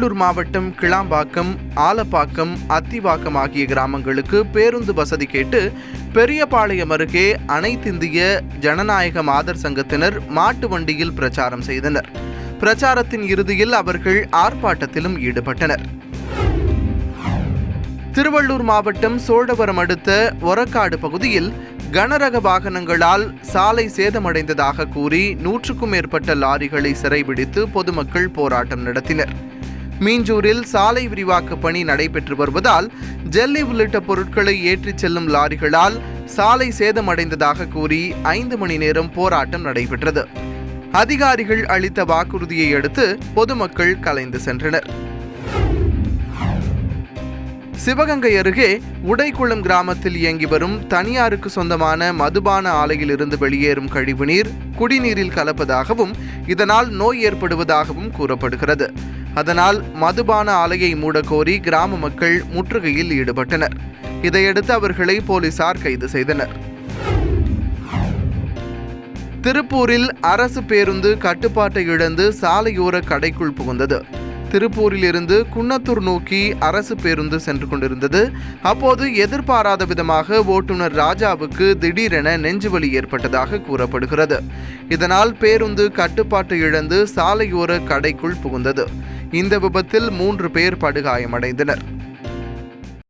திருவள்ளூர் மாவட்டம் கிளாம்பாக்கம், ஆலப்பாக்கம், அத்திவாக்கம் ஆகிய கிராமங்களுக்கு பேருந்து வசதி கேட்டு பெரியபாளையம் அருகே அனைத்திந்திய ஜனநாயக மாதர் சங்கத்தினர் மாட்டு வண்டியில் பிரச்சாரம் செய்தனர். பிரச்சாரத்தின் இறுதியில் அவர்கள் ஆர்ப்பாட்டத்திலும் ஈடுபட்டனர். திருவள்ளூர் மாவட்டம் சோழவரம் அடுத்த ஒரக்காடு பகுதியில் கனரக வாகனங்களால் சாலை சேதமடைந்ததாக கூறி 100க்கும் மேற்பட்ட லாரிகளை சிறைபிடித்து பொதுமக்கள் போராட்டம் நடத்தினர். மீஞ்சூரில் சாலை விரிவாக்க பணி நடைபெற்று வருவதால் ஜல்லி உள்ளிட்ட பொருட்களை ஏற்றிச் செல்லும் லாரிகளால் சாலை சேதமடைந்ததாக கூறி 5 மணி நேரம் போராட்டம் நடைபெற்றது. அதிகாரிகள் அளித்த வாக்குறுதியை அடுத்து பொதுமக்கள் கலைந்து சென்றனர். சிவகங்கை அருகே உடைக்குளம் கிராமத்தில் இயங்கி வரும் தனியாருக்கு சொந்தமான மதுபான ஆலையிலிருந்து வெளியேறும் கழிவுநீர் குடிநீரில் கலப்பதாகவும் இதனால் நோய் ஏற்படுவதாகவும் கூறப்படுகிறது. அதனால் மதுபான ஆலையை மூடக்கோரி கிராம மக்கள் முற்றுகையில் ஈடுபட்டனர். இதையடுத்து அவர்களை போலீசார் கைது செய்தனர். திருப்பூரில் அரசு பேருந்து கட்டுப்பாட்டை இழந்து சாலையோர கடைக்குள் புகுந்தது. திருப்பூரில் இருந்து குன்னத்தூர் நோக்கி அரசு பேருந்து சென்று கொண்டிருந்தது. அப்போது எதிர்பாராத விதமாக ஓட்டுநர் ராஜாவுக்கு திடீரென நெஞ்சுவலி ஏற்பட்டதாக கூறப்படுகிறது. இதனால் பேருந்து கட்டுப்பாட்டை இழந்து சாலையோர கடைக்குள் புகுந்தது. இந்த விபத்தில் 3 பேர் படுகாயமடைந்தனர்.